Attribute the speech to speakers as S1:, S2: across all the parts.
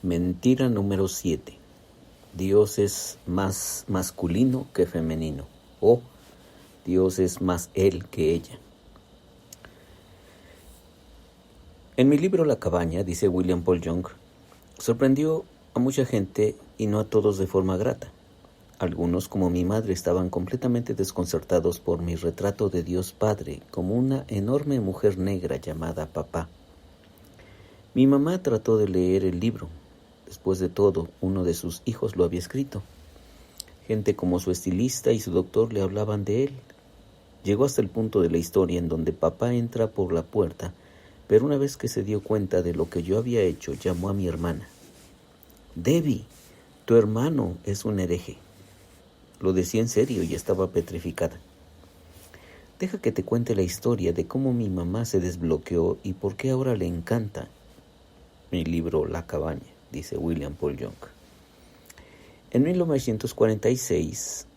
S1: Mentira número 7. Dios es más masculino que femenino. O Dios es más él que ella. En mi libro La cabaña, dice William Paul Young, sorprendió a mucha gente y no a todos de forma grata. Algunos, como mi madre, estaban completamente desconcertados por mi retrato de Dios Padre como una enorme mujer negra llamada Papá. Mi mamá trató de leer el libro. Después de todo, uno de sus hijos lo había escrito. Gente como su estilista y su doctor le hablaban de él. Llegó hasta el punto de la historia en donde Papá entra por la puerta, pero una vez que se dio cuenta de lo que yo había hecho, llamó a mi hermana. «Debbie, tu hermano es un hereje». Lo decía en serio y estaba petrificada. Deja que te cuente la historia de cómo mi mamá se desbloqueó y por qué ahora le encanta mi libro La cabaña, dice William Paul Young. En 1946,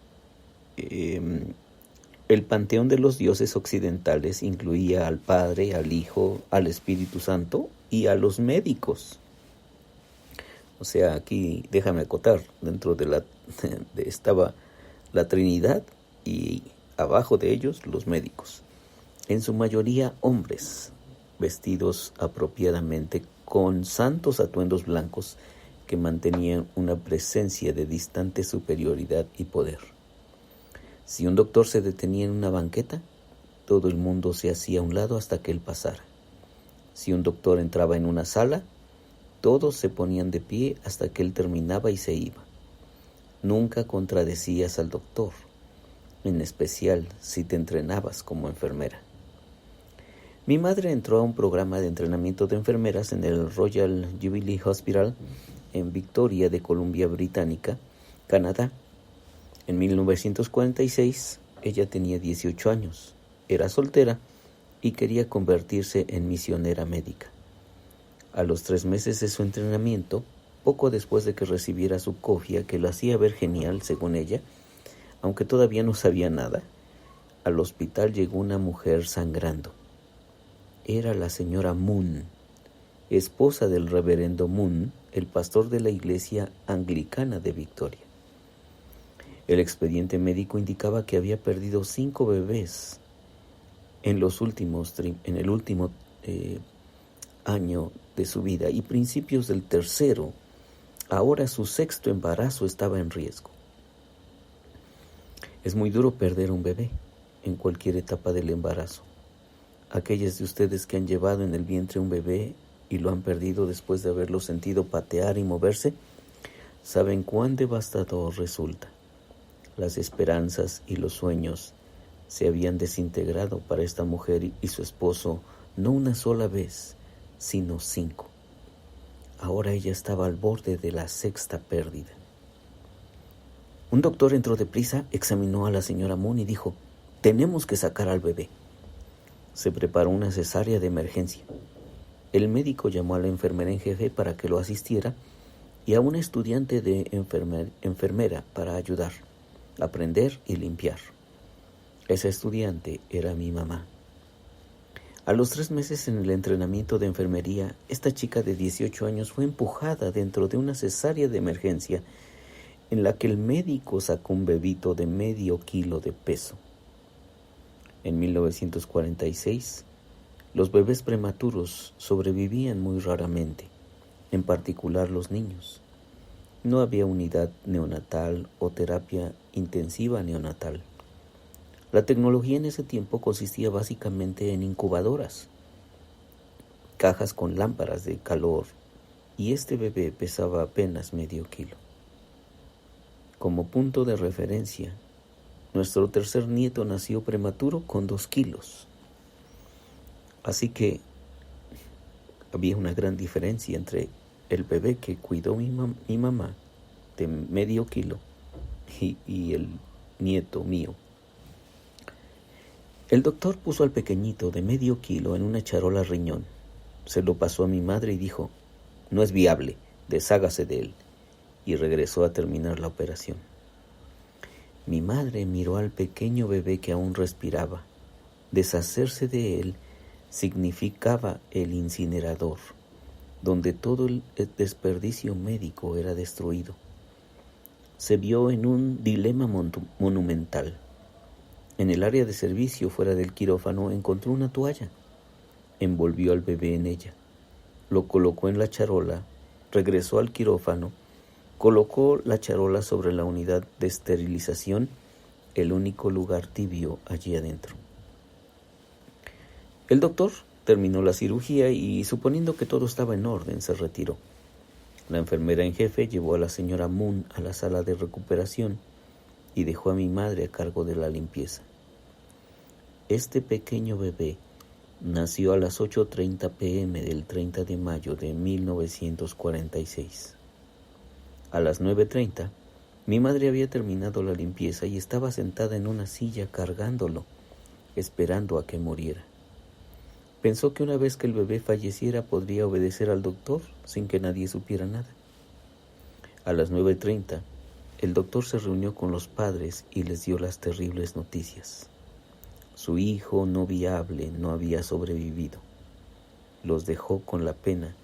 S1: el panteón de los dioses occidentales incluía al Padre, al Hijo, al Espíritu Santo y a los médicos. O sea, aquí déjame acotar, dentro estaba la Trinidad y abajo de ellos los médicos. En su mayoría hombres, vestidos apropiadamente con santos atuendos blancos que mantenían una presencia de distante superioridad y poder. Si un doctor se detenía en una banqueta, todo el mundo se hacía a un lado hasta que él pasara. Si un doctor entraba en una sala, todos se ponían de pie hasta que él terminaba y se iba. Nunca contradecías al doctor, en especial si te entrenabas como enfermera. Mi madre entró a un programa de entrenamiento de enfermeras en el Royal Jubilee Hospital en Victoria de Columbia Británica, Canadá. En 1946, ella tenía 18 años, era soltera y quería convertirse en misionera médica. A los 3 meses de su entrenamiento, poco después de que recibiera su cofia que la hacía ver genial, según ella, aunque todavía no sabía nada, al hospital llegó una mujer sangrando. Era la señora Moon, esposa del reverendo Moon, el pastor de la iglesia anglicana de Victoria. El expediente médico indicaba que había perdido 5 bebés en el último año de su vida y principios del tercero. Ahora su 6º embarazo estaba en riesgo. Es muy duro perder un bebé en cualquier etapa del embarazo. Aquellas de ustedes que han llevado en el vientre un bebé y lo han perdido después de haberlo sentido patear y moverse, saben cuán devastador resulta. Las esperanzas y los sueños se habían desintegrado para esta mujer y su esposo no una sola vez, sino 5. Ahora ella estaba al borde de la 6ª pérdida. Un doctor entró deprisa, examinó a la señora Moon y dijo: «Tenemos que sacar al bebé». Se preparó una cesárea de emergencia. El médico llamó a la enfermera en jefe para que lo asistiera y a una estudiante de enfermera para ayudar, aprender y limpiar. Esa estudiante era mi mamá. A los 3 meses en el entrenamiento de enfermería, esta chica de 18 años fue empujada dentro de una cesárea de emergencia en la que el médico sacó un bebito de medio kilo de peso. En 1946, los bebés prematuros sobrevivían muy raramente, en particular los niños. No había unidad neonatal o terapia intensiva neonatal. La tecnología en ese tiempo consistía básicamente en incubadoras, cajas con lámparas de calor, y este bebé pesaba apenas medio kilo. Como punto de referencia, nuestro tercer nieto nació prematuro con 2 kilos. Así que había una gran diferencia entre el bebé que cuidó mi mamá de medio kilo y el nieto mío. El doctor puso al pequeñito de medio kilo en una charola riñón. Se lo pasó a mi madre y dijo: «No es viable, deshágase de él», y regresó a terminar la operación. Mi madre miró al pequeño bebé que aún respiraba. Deshacerse de él significaba el incinerador. donde todo el desperdicio médico era destruido. Se vio en un dilema monumental. En el área de servicio fuera del quirófano encontró una toalla. Envolvió al bebé en ella. Lo colocó en la charola, regresó al quirófano, colocó la charola sobre la unidad de esterilización, el único lugar tibio allí adentro. El doctor terminó la cirugía y, suponiendo que todo estaba en orden, se retiró. La enfermera en jefe llevó a la señora Moon a la sala de recuperación y dejó a mi madre a cargo de la limpieza. Este pequeño bebé nació a las 8:30 p.m. del 30 de mayo de 1946. A las 9:30, mi madre había terminado la limpieza y estaba sentada en una silla cargándolo, esperando a que muriera. Pensó que una vez que el bebé falleciera podría obedecer al doctor sin que nadie supiera nada. A las 9:30, el doctor se reunió con los padres y les dio las terribles noticias. Su hijo no viable no había sobrevivido. Los dejó con la pena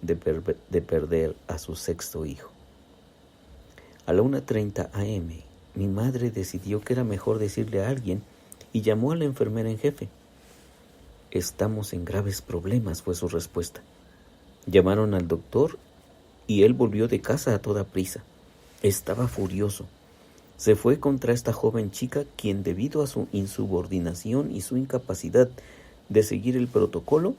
S1: de perder a su sexto hijo. A la 1:30 a.m., mi madre decidió que era mejor decirle a alguien y llamó a la enfermera en jefe. «Estamos en graves problemas», fue su respuesta. Llamaron al doctor y él volvió de casa a toda prisa. Estaba furioso. Se fue contra esta joven chica quien, debido a su insubordinación y su incapacidad de seguir el protocolo,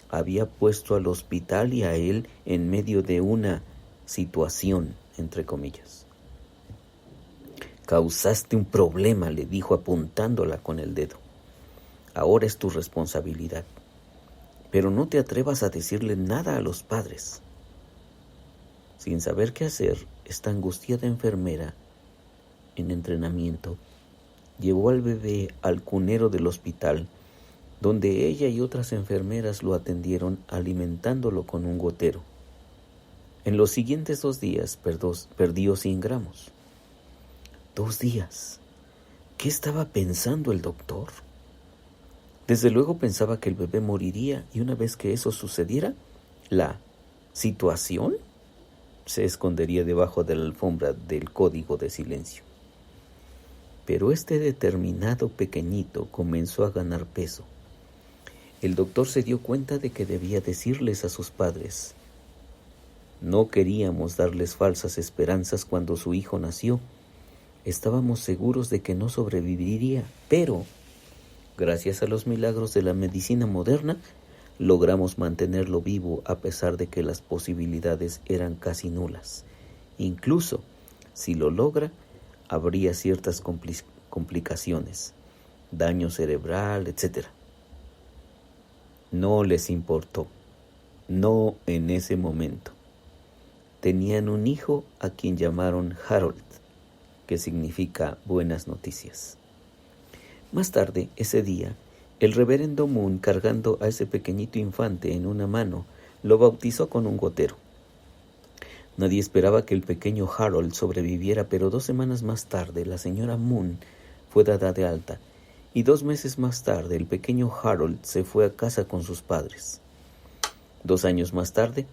S1: había puesto al hospital y a él en medio de una situación, entre comillas. «Causaste un problema», le dijo apuntándola con el dedo. «Ahora es tu responsabilidad. Pero no te atrevas a decirle nada a los padres». Sin saber qué hacer, esta angustiada enfermera en entrenamiento llevó al bebé al cunero del hospital, donde ella y otras enfermeras lo atendieron alimentándolo con un gotero. En los siguientes 2 días perdió 100 gramos. 2 días. ¿Qué estaba pensando el doctor? Desde luego pensaba que el bebé moriría y una vez que eso sucediera, la situación se escondería debajo de la alfombra del código de silencio. Pero este determinado pequeñito comenzó a ganar peso. El doctor se dio cuenta de que debía decirles a sus padres. No queríamos darles falsas esperanzas cuando su hijo nació. Estábamos seguros de que no sobreviviría, pero gracias a los milagros de la medicina moderna, logramos mantenerlo vivo a pesar de que las posibilidades eran casi nulas. Incluso si lo logra, habría ciertas complicaciones, daño cerebral, etc. No les importó, no en ese momento. Tenían un hijo a quien llamaron Harold, que significa buenas noticias. Más tarde, ese día, el reverendo Moon, cargando a ese pequeñito infante en una mano, lo bautizó con un gotero. Nadie esperaba que el pequeño Harold sobreviviera, pero 2 semanas más tarde la señora Moon fue dada de alta, y 2 meses más tarde el pequeño Harold se fue a casa con sus padres. 2 años más tarde,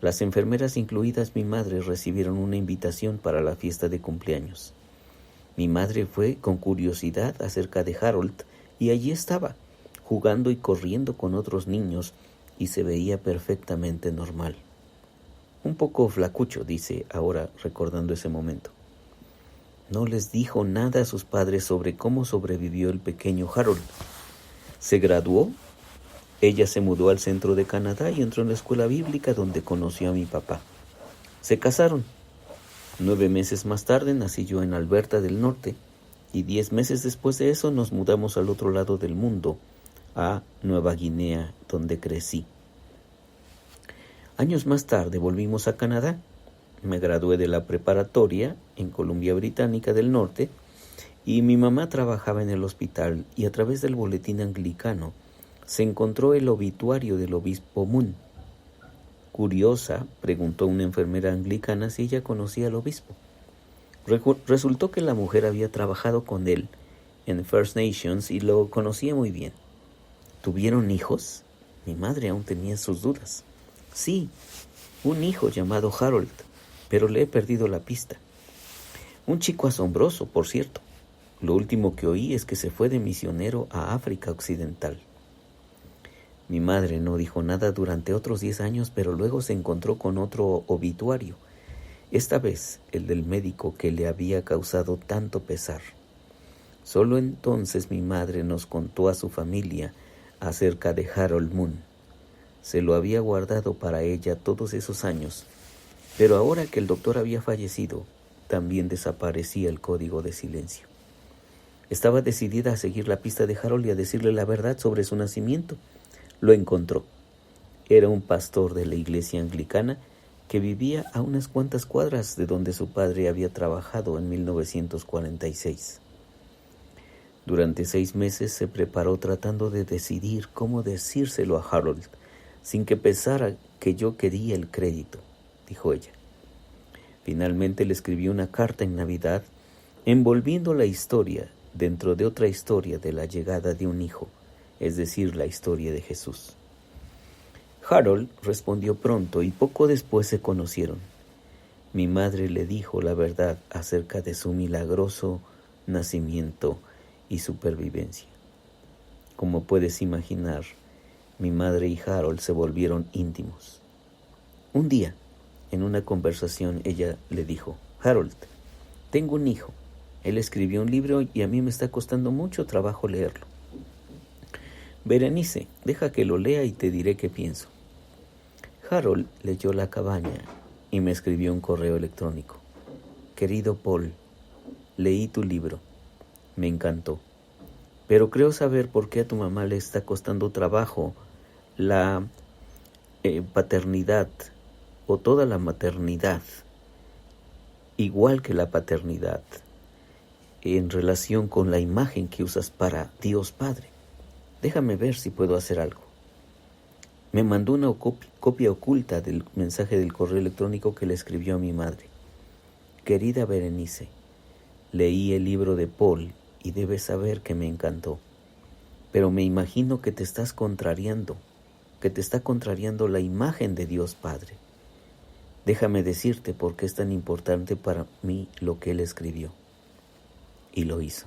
S1: las enfermeras, incluidas mi madre, recibieron una invitación para la fiesta de cumpleaños. Mi madre fue con curiosidad acerca de Harold y allí estaba, jugando y corriendo con otros niños, y se veía perfectamente normal. Un poco flacucho, dice ahora recordando ese momento. No les dijo nada a sus padres sobre cómo sobrevivió el pequeño Harold. Se graduó, ella se mudó al centro de Canadá y entró en la escuela bíblica donde conoció a mi papá. Se casaron. 9 meses más tarde nací yo en Alberta del Norte y 10 meses después de eso nos mudamos al otro lado del mundo, a Nueva Guinea, donde crecí. Años más tarde volvimos a Canadá. Me gradué de la preparatoria en Columbia Británica del Norte y mi mamá trabajaba en el hospital y a través del boletín anglicano se encontró el obituario del obispo Moon. Curiosa, preguntó una enfermera anglicana si ella conocía al obispo. Resultó que la mujer había trabajado con él en First Nations y lo conocía muy bien. ¿Tuvieron hijos? Mi madre aún tenía sus dudas. Sí, un hijo llamado Harold, pero le he perdido la pista. Un chico asombroso, por cierto. Lo último que oí es que se fue de misionero a África Occidental. Mi madre no dijo nada durante otros 10 años, pero luego se encontró con otro obituario, esta vez el del médico que le había causado tanto pesar. Solo entonces mi madre nos contó a su familia acerca de Harold Moon. Se lo había guardado para ella todos esos años, pero ahora que el doctor había fallecido, también desaparecía el código de silencio. Estaba decidida a seguir la pista de Harold y a decirle la verdad sobre su nacimiento. Lo encontró. Era un pastor de la iglesia anglicana que vivía a unas cuantas cuadras de donde su padre había trabajado en 1946. Durante 6 meses se preparó tratando de decidir cómo decírselo a Harold, sin que pensara que yo quería el crédito, dijo ella. Finalmente le escribió una carta en Navidad, envolviendo la historia dentro de otra historia de la llegada de un hijo, es decir, la historia de Jesús. Harold respondió pronto y poco después se conocieron. Mi madre le dijo la verdad acerca de su milagroso nacimiento y supervivencia. Como puedes imaginar, mi madre y Harold se volvieron íntimos. Un día, en una conversación, ella le dijo: Harold, tengo un hijo. Él escribió un libro y a mí me está costando mucho trabajo leerlo. Berenice, deja que lo lea y te diré qué pienso. Harold leyó La cabaña y me escribió un correo electrónico. Querido Paul, leí tu libro. Me encantó. Pero creo saber por qué a tu mamá le está costando trabajo la paternidad o toda la maternidad, igual que la paternidad, en relación con la imagen que usas para Dios Padre. Déjame ver si puedo hacer algo. Me mandó una copia oculta del mensaje del correo electrónico que le escribió a mi madre. Querida Berenice, leí el libro de Paul y debes saber que me encantó. Pero me imagino que te está contrariando la imagen de Dios Padre. Déjame decirte por qué es tan importante para mí lo que él escribió. Y lo hizo.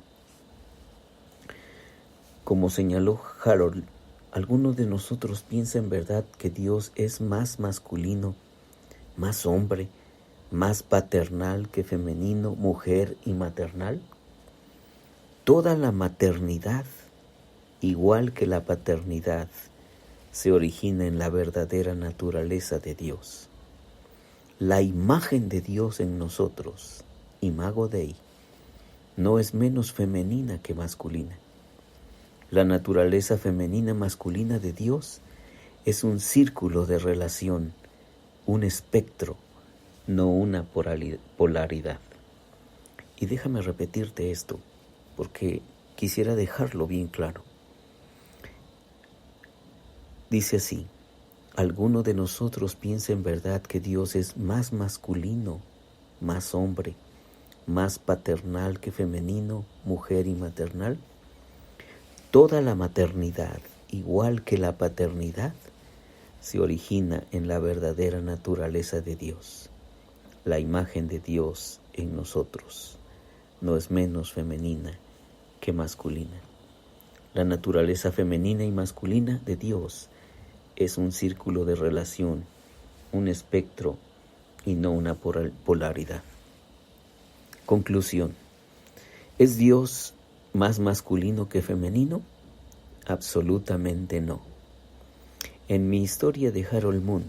S1: Como señaló Harold, algunos de nosotros piensan en verdad que Dios es más masculino, más hombre, más paternal que femenino, mujer y maternal. Toda la maternidad, igual que la paternidad, se origina en la verdadera naturaleza de Dios. La imagen de Dios en nosotros, Imago Dei, no es menos femenina que masculina. La naturaleza femenina masculina de Dios es un círculo de relación, un espectro, no una polaridad. Y déjame repetirte esto, porque quisiera dejarlo bien claro. Dice así: ¿alguno de nosotros piensa en verdad que Dios es más masculino, más hombre, más paternal que femenino, mujer y maternal? Toda la maternidad, igual que la paternidad, se origina en la verdadera naturaleza de Dios. La imagen de Dios en nosotros no es menos femenina que masculina. La naturaleza femenina y masculina de Dios es un círculo de relación, un espectro y no una polaridad. Conclusión: ¿es Dios más masculino que femenino? Absolutamente no. En mi historia de Harold Moon,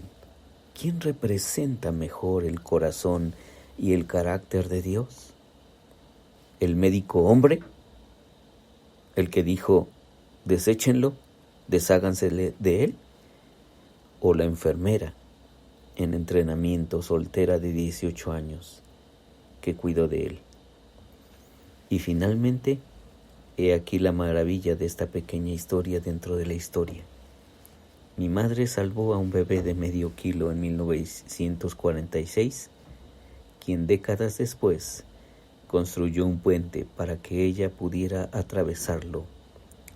S1: ¿quién representa mejor el corazón y el carácter de Dios? ¿El médico hombre? ¿El que dijo, deséchenlo, desháganse de él? ¿O la enfermera en entrenamiento, soltera de 18 años, que cuidó de él? Y finalmente, he aquí la maravilla de esta pequeña historia dentro de la historia. Mi madre salvó a un bebé de medio kilo en 1946, quien décadas después construyó un puente para que ella pudiera atravesarlo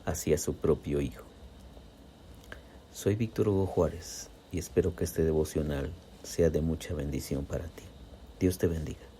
S1: hacia su propio hijo. Soy Víctor Hugo Juárez y espero que este devocional sea de mucha bendición para ti. Dios te bendiga.